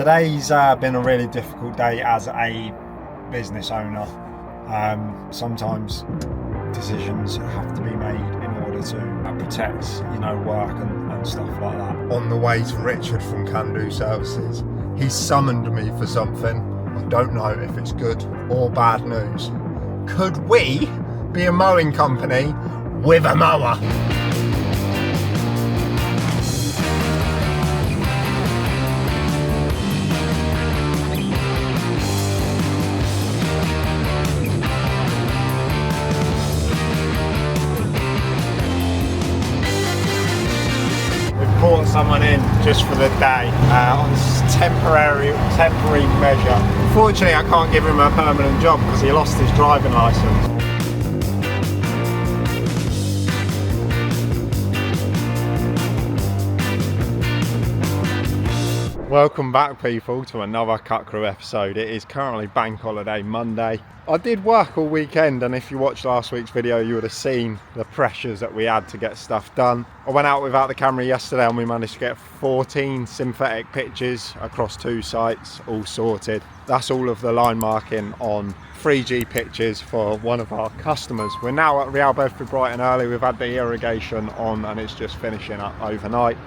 Today's been a really difficult day as a business owner. Sometimes decisions have to be made in order to protect, work and stuff like that. On the way to Richard from Can Do Services, he's summoned me for something. I don't know if it's good or bad news. Could we be a mowing company with a mower? Brought someone in just for the day on temporary measure. Unfortunately, I can't give him a permanent job because he lost his driving license. Welcome back, people, to another Cutcrew episode. It is currently Bank Holiday Monday. I did work all weekend, and if you watched last week's video, you would have seen the pressures that we had to get stuff done. I went out without the camera yesterday and we managed to get 14 synthetic pitches across 2 sites, all sorted. That's all of the line marking on 3G pitches for one of our customers. We're now at Real Bedford bright and early. We've had the irrigation on and it's just finishing up overnight.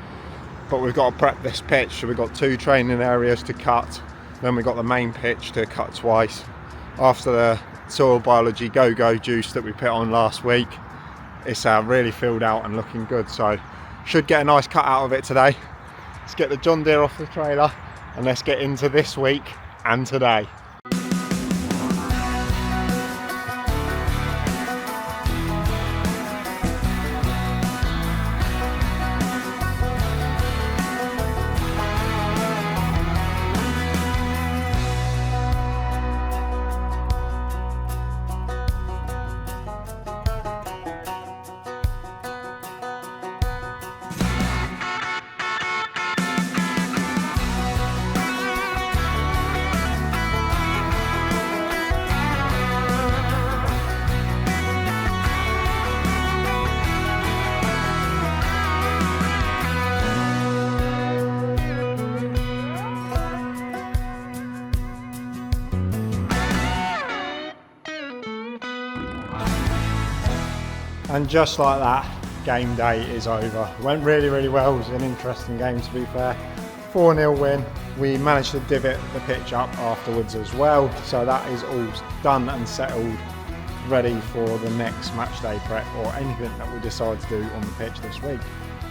But we've got to prep this pitch, so we've got 2 training areas to cut, then we've got the main pitch to cut twice. After the soil biology go-go juice that we put on last week, it's really filled out and looking good, so should get a nice cut out of it today. Let's get the John Deere off the trailer and let's get into this week and today. And just like that, game day is over. Went really well. It was an interesting game, to be fair. 4-0 win. We managed to divot the pitch up afterwards as well. So that is all done and settled, ready for the next match day prep or anything that we decide to do on the pitch this week.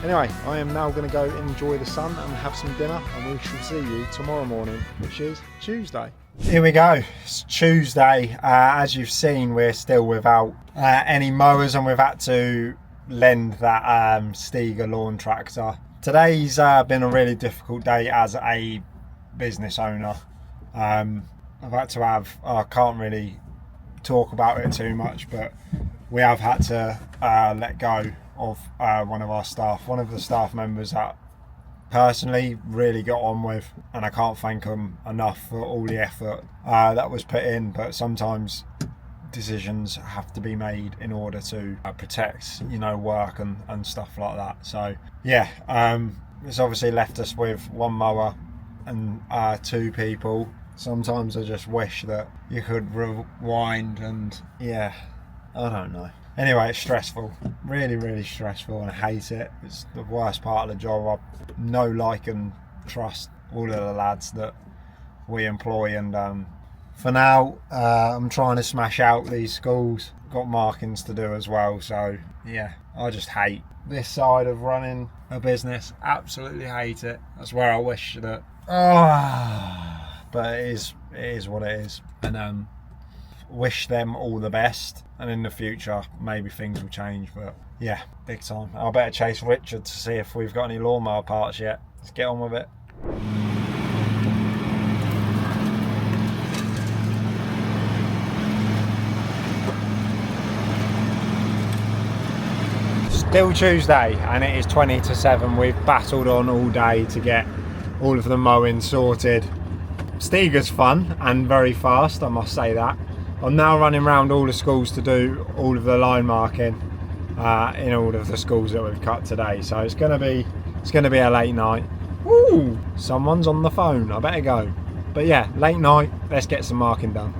Anyway, I am now going to go enjoy the sun and have some dinner, and we shall see you tomorrow morning, which is Tuesday. Here we go, it's Tuesday. As you've seen, we're still without any mowers and we've had to lend that Stiga lawn tractor. Today's been a really difficult day as a business owner. I've had to I can't really talk about it too much, but we have had to let go of one of the staff members that personally really got on with, and I can't thank them enough for all the effort that was put in. But sometimes decisions have to be made in order to protect work and stuff like that. So yeah, it's obviously left us with 1 mower and 2 people. Sometimes I just wish that you could rewind, and yeah, I don't know. Anyway, it's stressful, really stressful, and I hate it. It's the worst part of the job. I know, like, and trust all of the lads that we employ, and for now, I'm trying to smash out these schools. Got markings to do as well, so yeah, I just hate this side of running a business. Absolutely hate it. That's where I wish that. But it is what it is, and wish them all the best, and in the future maybe things will change. But yeah, big time. I better chase Richard to see if we've got any lawnmower parts yet. Let's get on with it. Still Tuesday and it is 20 to 7. We've battled on all day to get all of the mowing sorted. Stiga's fun and very fast, I must say that. I'm now running around all the schools to do all of the line marking in all of the schools that we've cut today. So it's going to be a late night. Ooh, someone's on the phone. I better go. But yeah, late night. Let's get some marking done.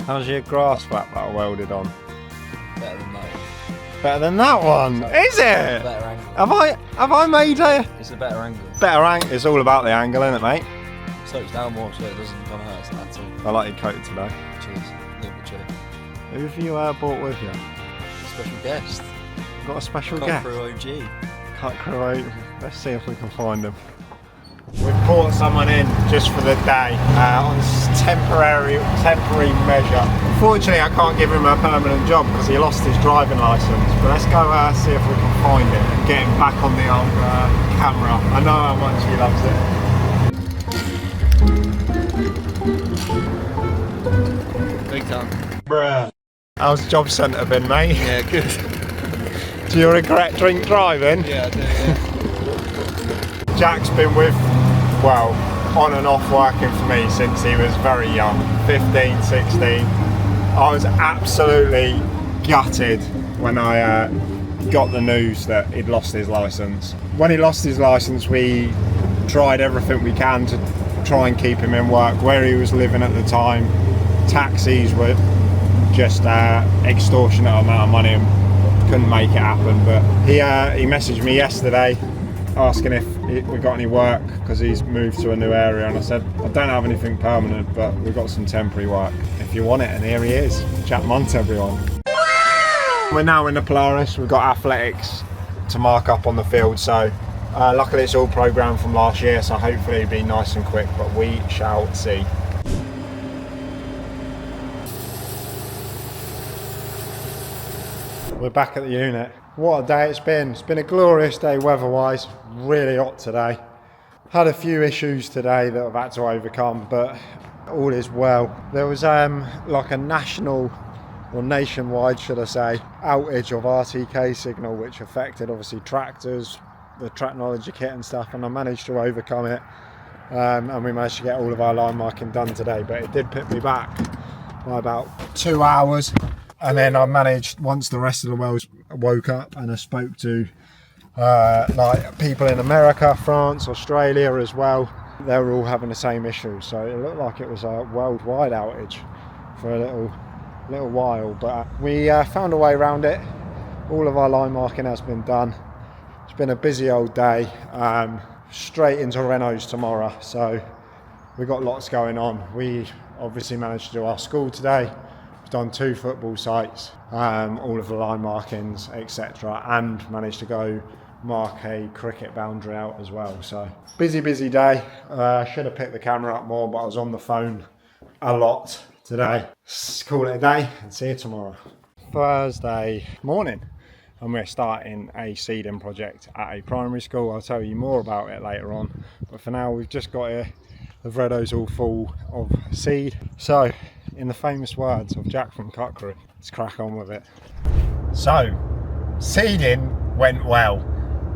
How's your grass flap that I welded on? Better than that. Better than that one, is it? Better angle. Have I made a It's a better angle. better angle? It's all about the angle, isn't it, mate? Slopes down more so it doesn't come hurt at all. I like your coat today. Cheers. A little bit chilly. Who have you brought with you? Special guest. Got a special guest. Cutcrew OG. Cutcrew. Let's see if we can find him. We've brought someone in just for the day on temporary measure. Unfortunately, I can't give him a permanent job because he lost his driving licence. But let's go see if we can find him and get him back on the old camera. I know how much he loves it. Big time. Bruh. How's job centre been, mate? Yeah, good. Do you regret drink driving? Yeah, I do, yeah. Jack's been on and off working for me since he was very young, 15, 16. I was absolutely gutted when I got the news that he'd lost his licence. When he lost his licence, we tried everything we can to try and keep him in work. Where he was living at the time, taxis were just extortionate amount of money and couldn't make it happen. But he messaged me yesterday asking if we got any work because he's moved to a new area, and I said I don't have anything permanent, but we've got some temporary work if you want it. And here he is, Jack Munt, everyone. We're now in the Polaris. We've got athletics to mark up on the field, so luckily it's all programmed from last year, so hopefully it'll be nice and quick, but we shall see. We're back at the unit. What a day it's been. It's been a glorious day weather-wise. Really hot today. Had a few issues today that I've had to overcome, but all is well. There was like a national, or nationwide should I say, outage of RTK signal, which affected obviously tractors, the Tracknology kit and stuff, and I managed to overcome it. And we managed to get all of our line marking done today, but it did put me back by about 2 hours. And then I managed, once the rest of the world woke up, and I spoke to like people in America, France, Australia as well. They were all having the same issue, so it looked like it was a worldwide outage for a little while. But we found a way around it. All of our line marking has been done. It's been a busy old day. Straight into Renault's tomorrow, so we've got lots going on. We obviously managed to do our school today. We've done 2 football sites, all of the line markings, etc., and managed to go mark a cricket boundary out as well. So busy day. Should have picked the camera up more, but I was on the phone a lot today. Let's call it a day and see you tomorrow. Thursday morning, and we're starting a seeding project at a primary school. I'll tell you more about it later on, but for now we've just got here. The Vredo's all full of seed. So, in the famous words of Jack from Cutcrew, let's crack on with it. So, seeding went well.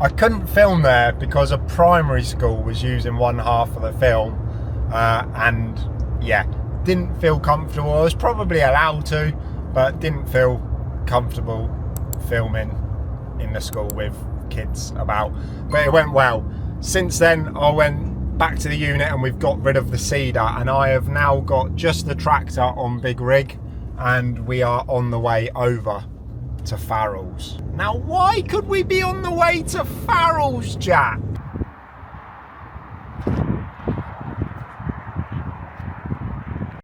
I couldn't film there because a primary school was using one half of the film, and yeah, didn't feel comfortable. I was probably allowed to, but didn't feel comfortable filming in the school with kids about. But it went well. Since then, I went back to the unit and we've got rid of the seeder, and I have now got just the tractor on big rig, and we are on the way over to Farrell's. Now, why could we be on the way to Farrell's, Jack?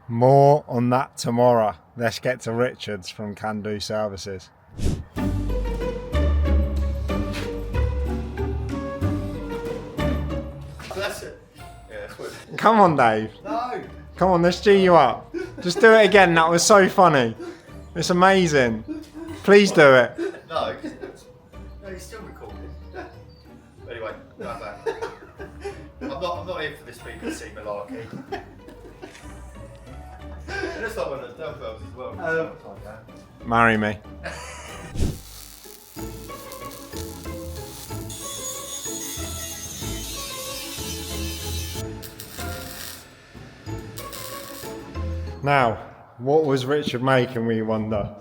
More on that tomorrow. Let's get to Richard's from Can Do Services. That's it. Yeah, that's what. Come on, Dave. No. Come on, let's G you up. Just do it again. That was so funny. It's amazing. Please do it. No. No, I'm not here for this BBC malarkey. It looks like one of those dumbbells as well. Marry me. Now, what was Richard making, we wonder?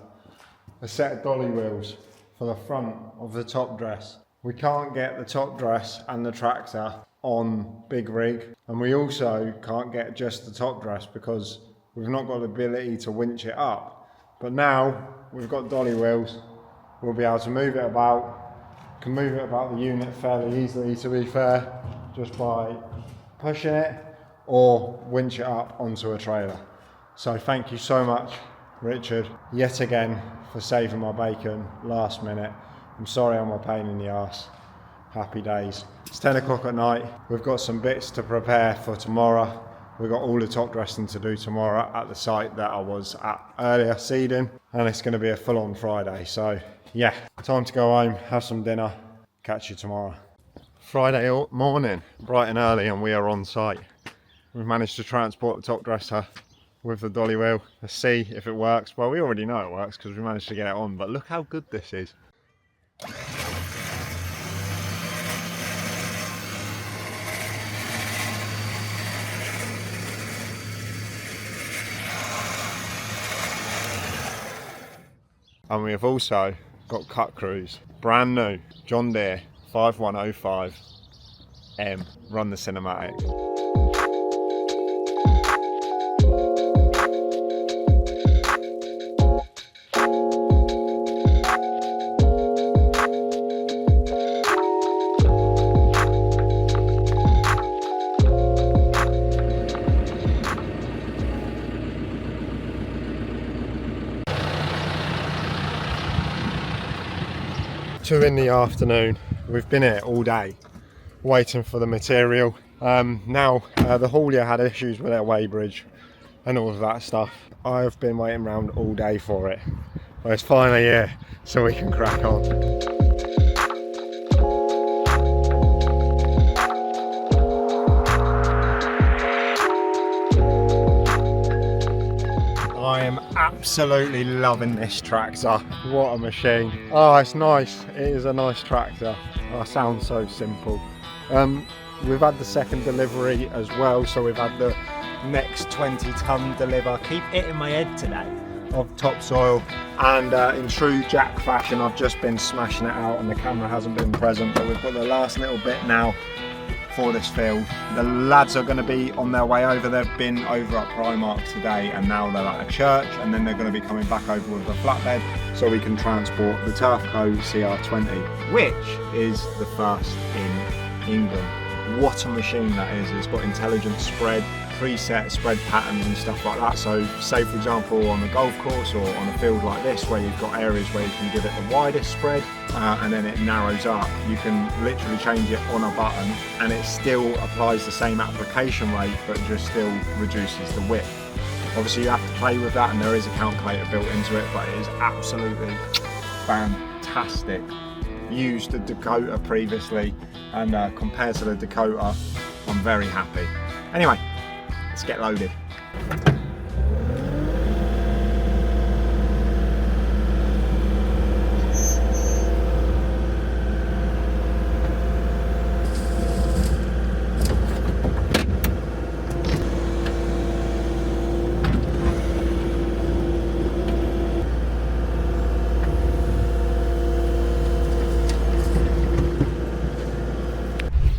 A set of dolly wheels for the front of the top dress. We can't get the top dress and the tractor on big rig, and we also can't get just the top dress because we've not got the ability to winch it up. But now we've got dolly wheels, we'll be able to move it about, can move it about the unit fairly easily, to be fair, just by pushing it or winch it up onto a trailer. So thank you so much, Richard, yet again, for saving my bacon last minute. I'm sorry I'm a pain in the arse. Happy days. It's 10 o'clock at night. We've got some bits to prepare for tomorrow. We've got all the top dressing to do tomorrow at the site that I was at earlier, seeding, and it's going to be a full-on Friday. So yeah, time to go home, have some dinner, catch you tomorrow. Friday morning, bright and early, and we are on site. We've managed to transport the top dresser with the dolly wheel. Let's see if it works. Well, we already know it works because we managed to get it on, but look how good this is. And we have also got Cutcrews, brand new, John Deere 5105M, run the cinematic. Two in the afternoon. We've been here all day waiting for the material. Now the haulier had issues with their weighbridge and all of that stuff. I've been waiting around all day for it, but it's finally here so we can crack on. I am absolutely loving this tractor. What a machine. Oh, it's nice. It is a nice tractor. Oh, sounds so simple. We've had the second delivery as well, so we've had the next 20-ton deliver. Keep hitting my head today. Of topsoil, and in true Jack fashion, I've just been smashing it out and the camera hasn't been present, but we've got the last little bit now for this field. The lads are going to be on their way over. They've been over at Primark today and now they're at a church, and then they're going to be coming back over with a flatbed so we can transport the Turfco CR20, which is the first in England. What a machine that is. It's got intelligent spread, preset spread patterns and stuff like that. So say for example on a golf course or on a field like this where you've got areas where you can give it the widest spread and then it narrows up, you can literally change it on a button and it still applies the same application rate but just still reduces the width. Obviously you have to play with that and there is a calculator built into it, but it is absolutely fantastic. Used the Dakota previously and compared to the Dakota I'm very happy. Anyway, let's get loaded.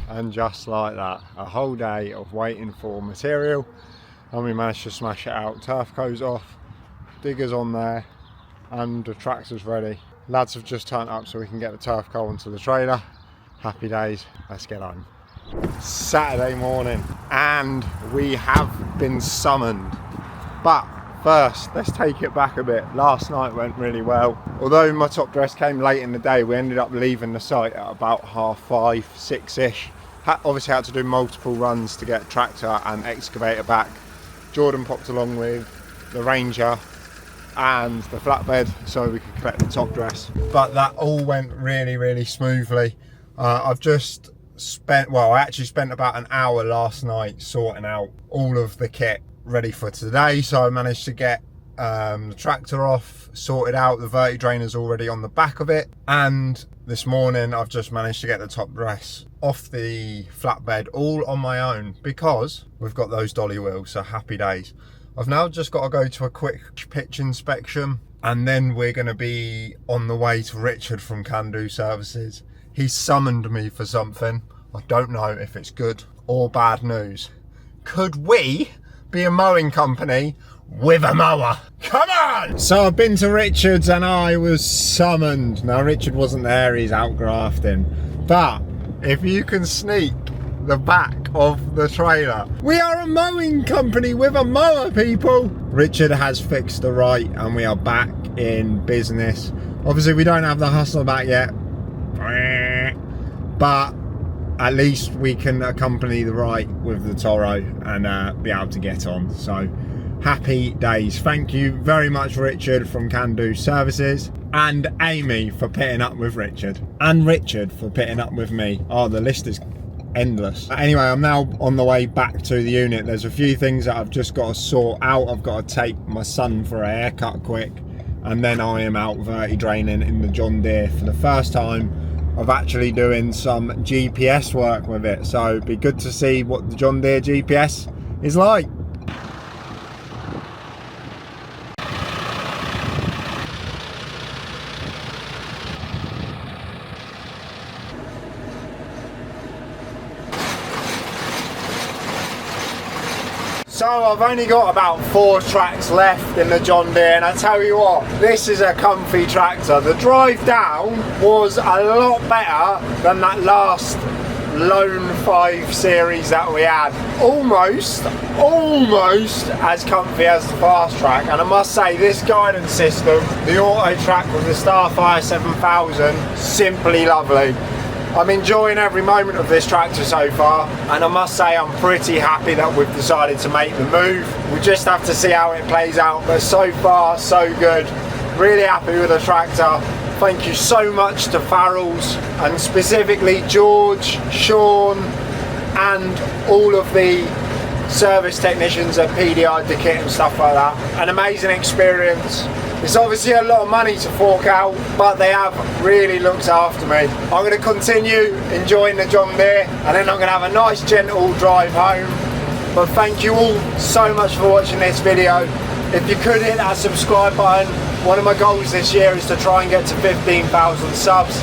And just like that, a whole day of waiting for material, and we managed to smash it out. Turfco's off, digger's on there, and the tractor's ready. Lads have just turned up so we can get the Turfco onto the trailer. Happy days, let's get on. Saturday morning, and we have been summoned. But first, let's take it back a bit. Last night went really well. Although my top dress came late in the day, we ended up leaving the site at about 5:30, 6ish. Obviously had to do multiple runs to get tractor and excavator back. Jordan popped along with the Ranger and the flatbed so we could collect the top dress. But that all went really, really smoothly. I've just I actually spent about an hour last night sorting out all of the kit ready for today. So I managed to get the tractor off, sorted out, the verti drainer's already on the back of it, and this morning I've just managed to get the top dress off the flatbed all on my own because we've got those dolly wheels, so happy days. I've now just got to go to a quick pitch inspection and then we're going to be on the way to Richard from Cutcrew Services. He's summoned me for something. I don't know if it's good or bad news. Could we be a mowing company with a mower? Come on! So I've been to Richard's and I was summoned. Now Richard wasn't there, he's out grafting. But if you can sneak the back of the trailer, we are a mowing company with a mower, people. Richard has fixed the right and we are back in business. Obviously we don't have the hustler back yet, but at least we can accompany the right with the Toro and be able to get on. So happy days. Thank you very much, Richard from Cutcrew Services, and Amy for pitting up with Richard, and Richard for pitting up with me. Oh, the list is endless. Anyway, I'm now on the way back to the unit. There's a few things that I've just got to sort out. I've got to take my son for a haircut quick, and then I am out verti draining in the John Deere for the first time of actually doing some GPS work with it. So it'd be good to see what the John Deere GPS is like. So I've only got about 4 tracks left in the John Deere, and I tell you what, this is a comfy tractor. The drive down was a lot better than that last Lone 5 series that we had. Almost as comfy as the Fast Track, and I must say this guidance system, the Auto Track with the Starfire 7000, simply lovely. I'm enjoying every moment of this tractor so far, and I must say I'm pretty happy that we've decided to make the move. We just have to see how it plays out, but so far so good. Really happy with the tractor. Thank you so much to Farrell's, and specifically George, Sean and all of the service technicians at PDI Kit and stuff like that. An amazing experience. It's obviously a lot of money to fork out, but they have really looked after me. I'm going to continue enjoying the John Deere, and then I'm going to have a nice gentle drive home. But thank you all so much for watching this video. If you could hit that subscribe button, one of my goals this year is to try and get to 15,000 subs.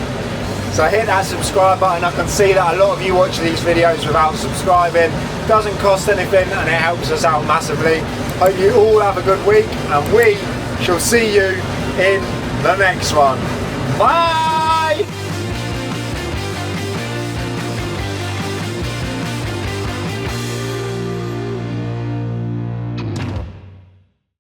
So hit that subscribe button. I can see that a lot of you watch these videos without subscribing. It doesn't cost anything and it helps us out massively. Hope you all have a good week, and we shall see you in the next one. Bye!